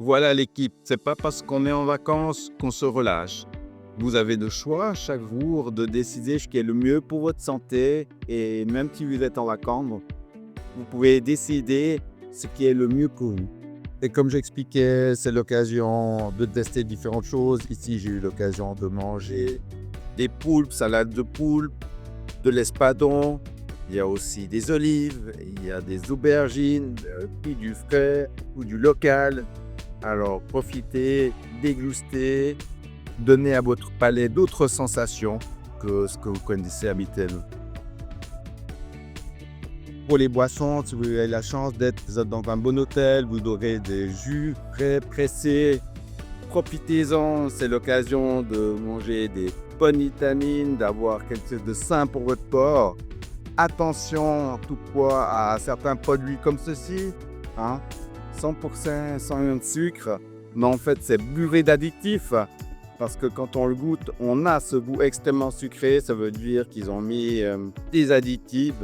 Voilà l'équipe, c'est pas parce qu'on est en vacances qu'on se relâche. Vous avez le choix chaque jour de décider ce qui est le mieux pour votre santé et même si vous êtes en vacances, vous pouvez décider ce qui est le mieux pour vous. Et comme j'expliquais, c'est l'occasion de tester différentes choses. Ici, j'ai eu l'occasion de manger des poulpes, salade de poulpe, de l'espadon. Il y a aussi des olives, il y a des aubergines, puis du frais ou du local. Alors profitez, dégustez, donnez à votre palais d'autres sensations que ce que vous connaissez habituellement. Pour les boissons, si vous avez la chance d'être dans un bon hôtel, vous aurez des jus frais pressés. Profitez-en, c'est l'occasion de manger des bonnes vitamines, d'avoir quelque chose de sain pour votre corps. Attention toutefois à certains produits comme ceci, hein, 100% sans de sucre, mais en fait c'est bourré d'additifs parce que quand on le goûte, on a ce goût extrêmement sucré. Ça veut dire qu'ils ont mis des additifs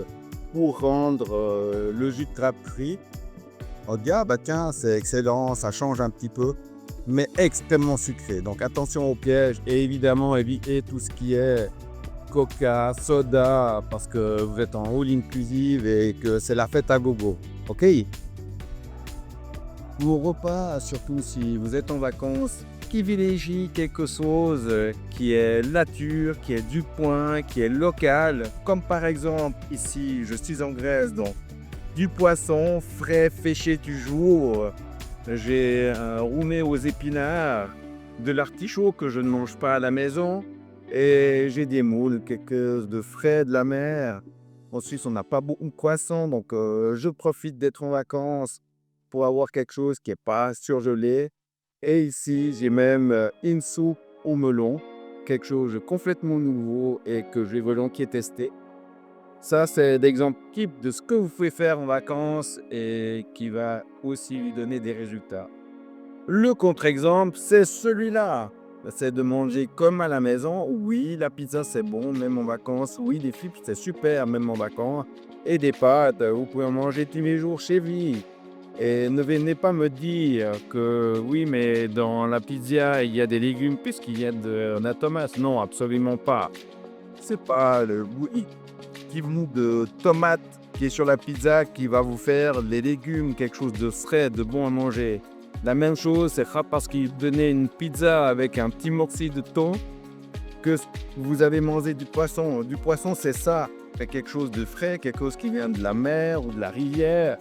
pour rendre le jus de grappe fruit. On dit, ah bah tiens, c'est excellent, ça change un petit peu, mais extrêmement sucré. Donc attention au piège et évidemment évitez tout ce qui est coca, soda, parce que vous êtes en all inclusive et que c'est la fête à gogo. Ok? Vos repas, surtout si vous êtes en vacances, privilégie quelque chose qui est nature, qui est du point, qui est local. Comme par exemple, ici, je suis en Grèce, donc du poisson frais, séché du jour. J'ai un roumé aux épinards, de l'artichaut que je ne mange pas à la maison. Et j'ai des moules, quelque chose de frais de la mer. En Suisse, on n'a pas beaucoup de poissons, donc je profite d'être en vacances pour avoir quelque chose qui n'est pas surgelé. Et ici, j'ai même une soupe au melon, quelque chose de complètement nouveau et que je vais volontiers tester. Ça, c'est l'exemple type de ce que vous pouvez faire en vacances et qui va aussi lui donner des résultats. Le contre-exemple, c'est celui-là. C'est de manger comme à la maison. Oui, la pizza, c'est bon, même en vacances. Oui, des frites, c'est super, même en vacances. Et des pâtes, vous pouvez en manger tous les jours chez vous. Et ne venez pas me dire que oui, mais dans la pizza, il y a des légumes puisqu'il y a de la tomate. Non, absolument pas. C'est pas le goût qui vous de tomate qui est sur la pizza qui va vous faire les légumes, quelque chose de frais, de bon à manger. La même chose, c'est pas parce qu'il donnait une pizza avec un petit morceau de thon que vous avez mangé du poisson. Du poisson, c'est ça. C'est quelque chose de frais, quelque chose qui vient de la mer ou de la rivière.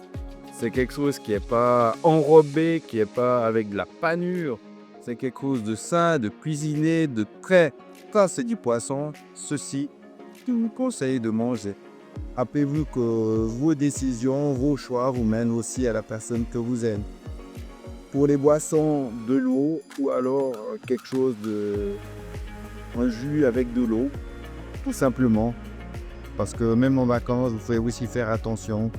C'est quelque chose qui n'est pas enrobé, qui n'est pas avec de la panure. C'est quelque chose de sain, de cuisiné, de prêt. Ça, c'est du poisson. Ceci, je vous conseille de manger. Rappelez-vous que vos décisions, vos choix vous mènent aussi à la personne que vous êtes. Pour les boissons, de l'eau ou alors quelque chose de... un jus avec de l'eau, tout simplement. Parce que même en vacances, vous pouvez aussi faire attention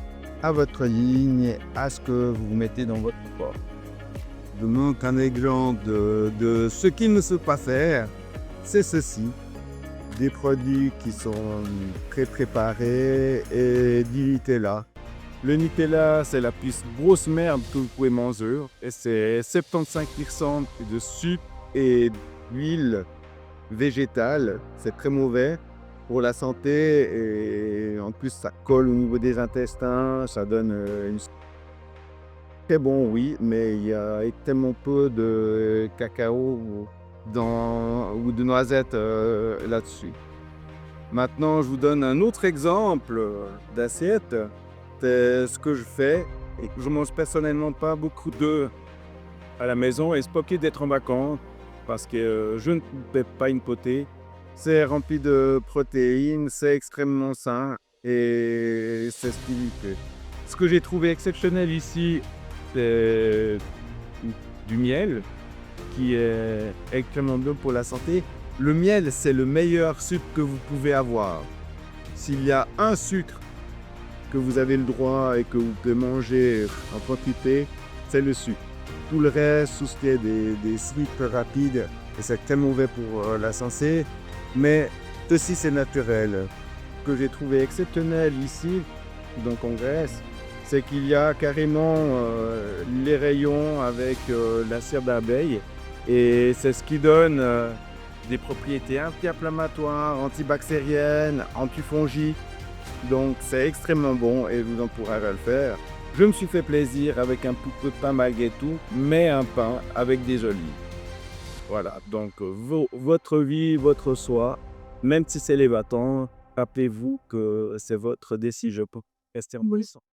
à votre ligne, à ce que vous mettez dans votre corps. Je montre un exemple de ce qu'il ne se peut pas faire, c'est ceci. Des produits qui sont pré-préparés et du Nutella. Le Nutella, c'est la plus grosse merde que vous pouvez manger. Et c'est 75% de sucre et d'huile végétale. C'est très mauvais pour la santé et en plus ça colle au niveau des intestins. Ça donne une... Très bon, oui, mais il y a tellement peu de cacao ou de noisettes là-dessus. Maintenant, je vous donne un autre exemple d'assiette. C'est ce que je fais et que je mange personnellement pas beaucoup d'œufs à la maison et c'est pas ok d'être en vacances parce que je ne fais pas une potée. C'est rempli de protéines, c'est extrêmement sain et c'est ce qui lui fait. Ce que j'ai trouvé exceptionnel ici, c'est du miel qui est extrêmement bon pour la santé. Le miel, c'est le meilleur sucre que vous pouvez avoir. S'il y a un sucre que vous avez le droit et que vous pouvez manger en quantité, c'est le sucre. Tout le reste, tout ce qui est des sucres rapides, et c'est très mauvais pour la santé, mais ceci c'est naturel. Ce que j'ai trouvé exceptionnel ici, donc en Grèce, c'est qu'il y a carrément les rayons avec la cire d'abeille et c'est ce qui donne des propriétés anti-inflammatoires, antibactériennes, antifongiques. Donc c'est extrêmement bon et vous en pourrez le faire. Je me suis fait plaisir avec un peu de pain malgré tout, mais un pain avec des olives. Voilà, donc votre vie, votre soi, même si c'est les bâtons, rappelez-vous que c'est votre décision. Restez en bonne santé.